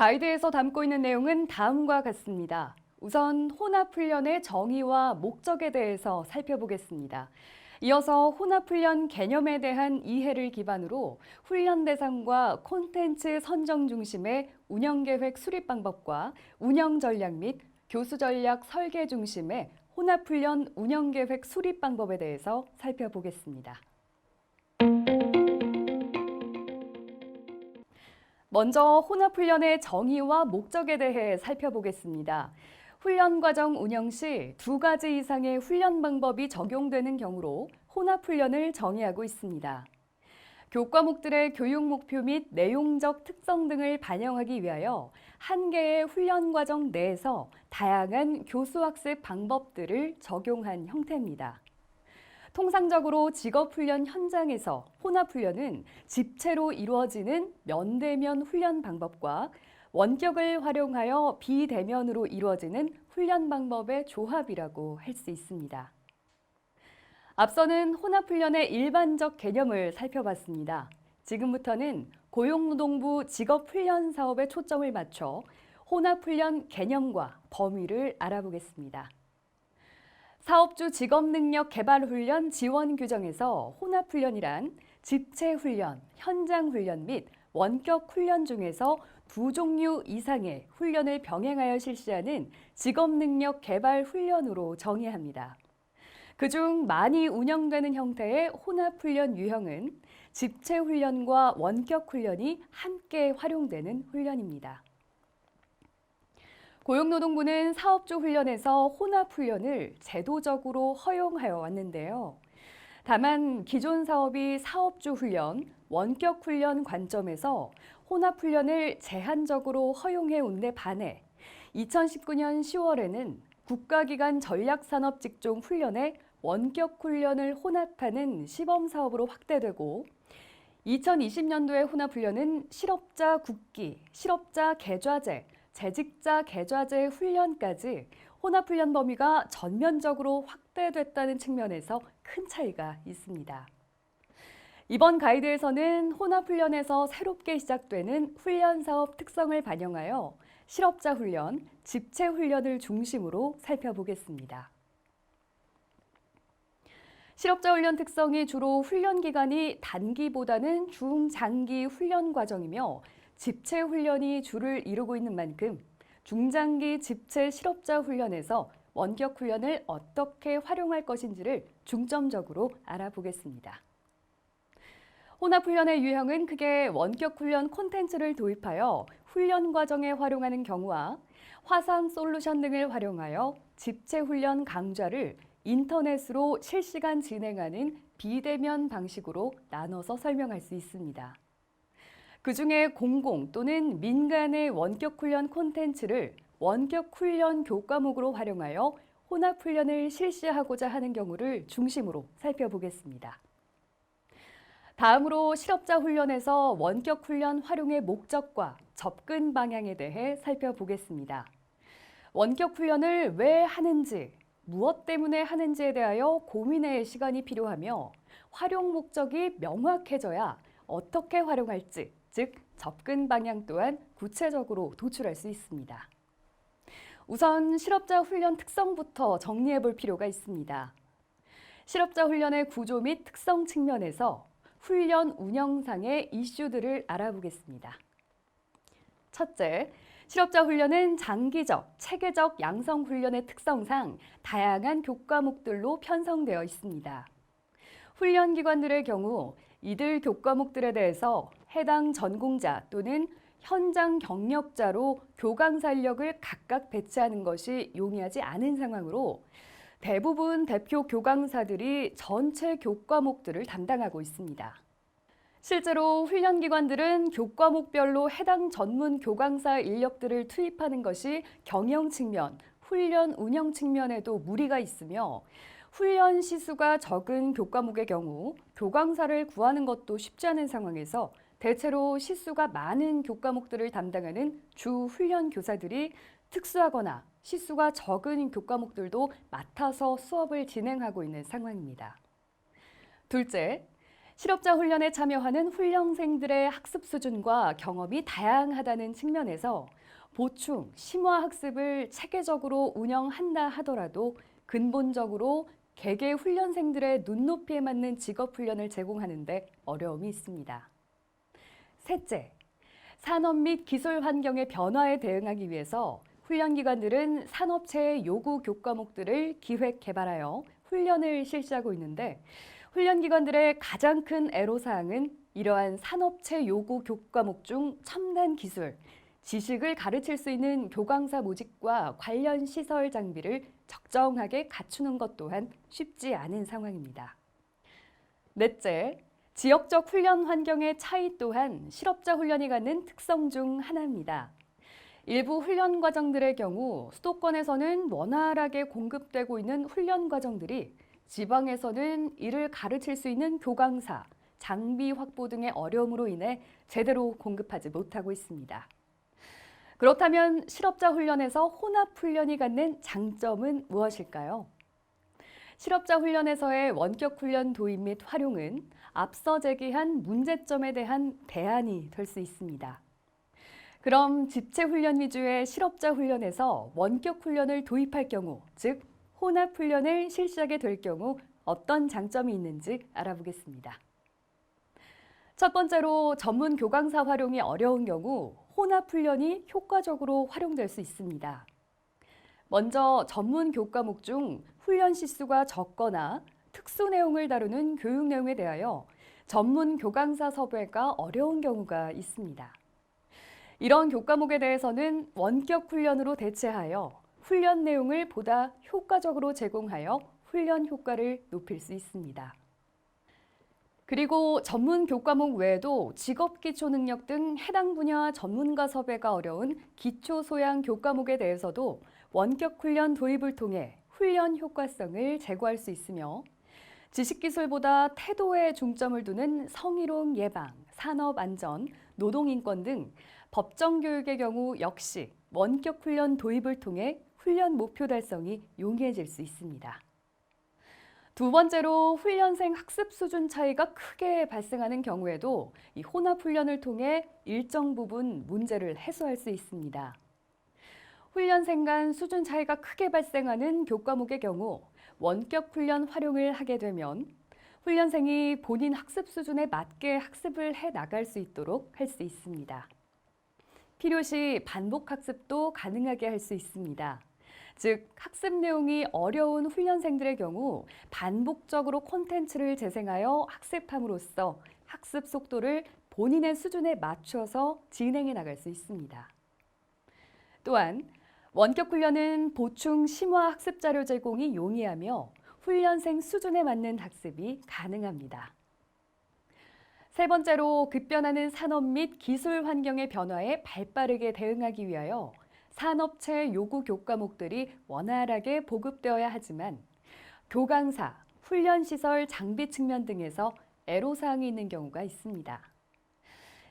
가이드에서 담고 있는 내용은 다음과 같습니다. 우선 혼합훈련의 정의와 목적에 대해서 살펴보겠습니다. 이어서 혼합훈련 개념에 대한 이해를 기반으로 훈련 대상과 콘텐츠 선정 중심의 운영계획 수립 방법과 운영 전략 및 교수 전략 설계 중심의 혼합훈련 운영계획 수립 방법에 대해서 살펴보겠습니다. 먼저 혼합훈련의 정의와 목적에 대해 살펴보겠습니다. 훈련 과정 운영 시 두 가지 이상의 훈련 방법이 적용되는 경우로 혼합훈련을 정의하고 있습니다. 교과목들의 교육 목표 및 내용적 특성 등을 반영하기 위하여 한 개의 훈련 과정 내에서 다양한 교수학습 방법들을 적용한 형태입니다. 통상적으로 직업훈련 현장에서 혼합훈련은 집체로 이루어지는 면대면 훈련 방법과 원격을 활용하여 비대면으로 이루어지는 훈련 방법의 조합이라고 할 수 있습니다. 앞서는 혼합훈련의 일반적 개념을 살펴봤습니다. 지금부터는 고용노동부 직업훈련 사업에 초점을 맞춰 혼합훈련 개념과 범위를 알아보겠습니다. 사업주 직업능력 개발훈련 지원 규정에서 혼합훈련이란 집체훈련, 현장훈련 및 원격훈련 중에서 두 종류 이상의 훈련을 병행하여 실시하는 직업능력 개발훈련으로 정의합니다. 그중 많이 운영되는 형태의 혼합훈련 유형은 집체훈련과 원격훈련이 함께 활용되는 훈련입니다. 고용노동부는 사업주 훈련에서 혼합훈련을 제도적으로 허용하여 왔는데요. 다만 기존 사업이 사업주 훈련, 원격훈련 관점에서 혼합훈련을 제한적으로 허용해 온 데 반해 2019년 10월에는 국가기관 전략산업직종 훈련에 원격훈련을 혼합하는 시범사업으로 확대되고 2020년도의 혼합훈련은 실업자 국기, 실업자 계좌제, 재직자 계좌제 훈련까지 혼합훈련 범위가 전면적으로 확대됐다는 측면에서 큰 차이가 있습니다. 이번 가이드에서는 혼합훈련에서 새롭게 시작되는 훈련 사업 특성을 반영하여 실업자 훈련, 집체 훈련을 중심으로 살펴보겠습니다. 실업자 훈련 특성이 주로 훈련 기간이 단기보다는 중장기 훈련 과정이며 집체 훈련이 주를 이루고 있는 만큼 중장기 집체 실업자 훈련에서 원격 훈련을 어떻게 활용할 것인지를 중점적으로 알아보겠습니다. 혼합훈련의 유형은 크게 원격훈련 콘텐츠를 도입하여 훈련 과정에 활용하는 경우와 화상 솔루션 등을 활용하여 집체훈련 강좌를 인터넷으로 실시간 진행하는 비대면 방식으로 나눠서 설명할 수 있습니다. 그중에 공공 또는 민간의 원격훈련 콘텐츠를 원격훈련 교과목으로 활용하여 혼합훈련을 실시하고자 하는 경우를 중심으로 살펴보겠습니다. 다음으로 실업자 훈련에서 원격 훈련 활용의 목적과 접근 방향에 대해 살펴보겠습니다. 원격 훈련을 왜 하는지, 무엇 때문에 하는지에 대하여 고민의 시간이 필요하며 활용 목적이 명확해져야 어떻게 활용할지, 즉 접근 방향 또한 구체적으로 도출할 수 있습니다. 우선 실업자 훈련 특성부터 정리해 볼 필요가 있습니다. 실업자 훈련의 구조 및 특성 측면에서 훈련 운영상의 이슈들을 알아보겠습니다. 첫째, 실업자 훈련은 장기적, 체계적 양성 훈련의 특성상 다양한 교과목들로 편성되어 있습니다. 훈련 기관들의 경우 이들 교과목들에 대해서 해당 전공자 또는 현장 경력자로 교강사 인력을 각각 배치하는 것이 용이하지 않은 상황으로 대부분 대표 교강사들이 전체 교과목들을 담당하고 있습니다. 실제로 훈련기관들은 교과목별로 해당 전문 교강사 인력들을 투입하는 것이 경영 측면, 훈련 운영 측면에도 무리가 있으며 훈련 시수가 적은 교과목의 경우 교강사를 구하는 것도 쉽지 않은 상황에서 대체로 시수가 많은 교과목들을 담당하는 주 훈련 교사들이 특수하거나 시수가 적은 교과목들도 맡아서 수업을 진행하고 있는 상황입니다. 둘째, 실업자 훈련에 참여하는 훈련생들의 학습 수준과 경험이 다양하다는 측면에서 보충, 심화 학습을 체계적으로 운영한다 하더라도 근본적으로 개개 훈련생들의 눈높이에 맞는 직업 훈련을 제공하는 데 어려움이 있습니다. 셋째, 산업 및 기술 환경의 변화에 대응하기 위해서 훈련기관들은 산업체의 요구 교과목들을 기획 개발하여 훈련을 실시하고 있는데 훈련기관들의 가장 큰 애로사항은 이러한 산업체 요구 교과목 중 첨단 기술, 지식을 가르칠 수 있는 교강사 모집과 관련 시설 장비를 적정하게 갖추는 것 또한 쉽지 않은 상황입니다. 넷째, 지역적 훈련 환경의 차이 또한 실업자 훈련이 갖는 특성 중 하나입니다. 일부 훈련 과정들의 경우 수도권에서는 원활하게 공급되고 있는 훈련 과정들이 지방에서는 이를 가르칠 수 있는 교강사, 장비 확보 등의 어려움으로 인해 제대로 공급하지 못하고 있습니다. 그렇다면 실업자 훈련에서 혼합 훈련이 갖는 장점은 무엇일까요? 실업자 훈련에서의 원격 훈련 도입 및 활용은 앞서 제기한 문제점에 대한 대안이 될 수 있습니다. 그럼 집체 훈련 위주의 실업자 훈련에서 원격 훈련을 도입할 경우, 즉 혼합 훈련을 실시하게 될 경우 어떤 장점이 있는지 알아보겠습니다. 첫 번째로 전문 교강사 활용이 어려운 경우 혼합 훈련이 효과적으로 활용될 수 있습니다. 먼저 전문 교과목 중 훈련 시수가 적거나 특수 내용을 다루는 교육 내용에 대하여 전문 교강사 섭외가 어려운 경우가 있습니다. 이런 교과목에 대해서는 원격 훈련으로 대체하여 훈련 내용을 보다 효과적으로 제공하여 훈련 효과를 높일 수 있습니다. 그리고 전문 교과목 외에도 직업기초능력 등 해당 분야 전문가 섭외가 어려운 기초소양 교과목에 대해서도 원격 훈련 도입을 통해 훈련 효과성을 제고할 수 있으며 지식기술보다 태도에 중점을 두는 성희롱 예방, 산업안전, 노동인권 등 법정교육의 경우 역시 원격 훈련 도입을 통해 훈련 목표 달성이 용이해질 수 있습니다. 두 번째로 훈련생 학습 수준 차이가 크게 발생하는 경우에도 이 혼합 훈련을 통해 일정 부분 문제를 해소할 수 있습니다. 훈련생 간 수준 차이가 크게 발생하는 교과목의 경우 원격 훈련 활용을 하게 되면 훈련생이 본인 학습 수준에 맞게 학습을 해 나갈 수 있도록 할 수 있습니다. 필요시 반복 학습도 가능하게 할 수 있습니다. 즉, 학습 내용이 어려운 훈련생들의 경우 반복적으로 콘텐츠를 재생하여 학습함으로써 학습 속도를 본인의 수준에 맞춰서 진행해 나갈 수 있습니다. 또한 원격 훈련은 보충 심화 학습 자료 제공이 용이하며 훈련생 수준에 맞는 학습이 가능합니다. 세 번째로 급변하는 산업 및 기술 환경의 변화에 발빠르게 대응하기 위하여 산업체 요구 교과목들이 원활하게 보급되어야 하지만 교강사, 훈련시설 장비 측면 등에서 애로사항이 있는 경우가 있습니다.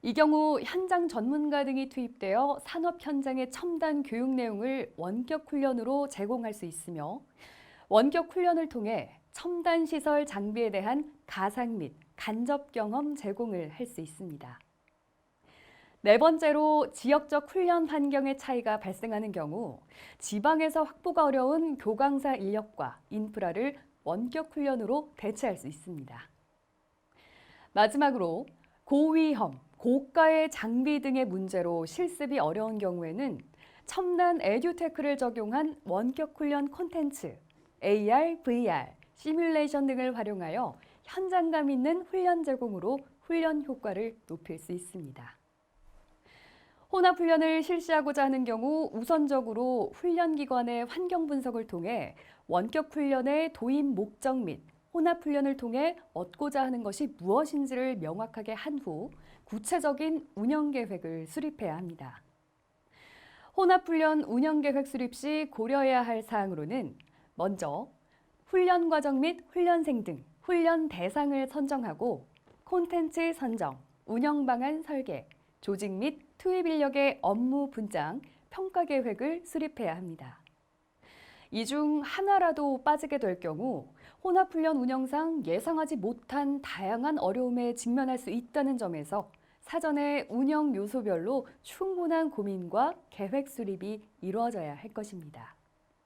이 경우 현장 전문가 등이 투입되어 산업 현장의 첨단 교육 내용을 원격 훈련으로 제공할 수 있으며 원격 훈련을 통해 첨단 시설 장비에 대한 가상 및 간접 경험 제공을 할 수 있습니다. 네 번째로 지역적 훈련 환경의 차이가 발생하는 경우 지방에서 확보가 어려운 교강사 인력과 인프라를 원격 훈련으로 대체할 수 있습니다. 마지막으로 고위험, 고가의 장비 등의 문제로 실습이 어려운 경우에는 첨단 에듀테크를 적용한 원격 훈련 콘텐츠, AR, VR, 시뮬레이션 등을 활용하여 현장감 있는 훈련 제공으로 훈련 효과를 높일 수 있습니다. 혼합 훈련을 실시하고자 하는 경우 우선적으로 훈련기관의 환경 분석을 통해 원격 훈련의 도입 목적 및 혼합 훈련을 통해 얻고자 하는 것이 무엇인지를 명확하게 한 후 구체적인 운영 계획을 수립해야 합니다. 혼합 훈련 운영 계획 수립 시 고려해야 할 사항으로는 먼저 훈련 과정 및 훈련생 등 훈련 대상을 선정하고 콘텐츠 선정, 운영 방안 설계, 조직 및 투입 인력의 업무 분장, 평가 계획을 수립해야 합니다. 이 중 하나라도 빠지게 될 경우 혼합훈련 운영상 예상하지 못한 다양한 어려움에 직면할 수 있다는 점에서 사전에 운영 요소별로 충분한 고민과 계획 수립이 이루어져야 할 것입니다.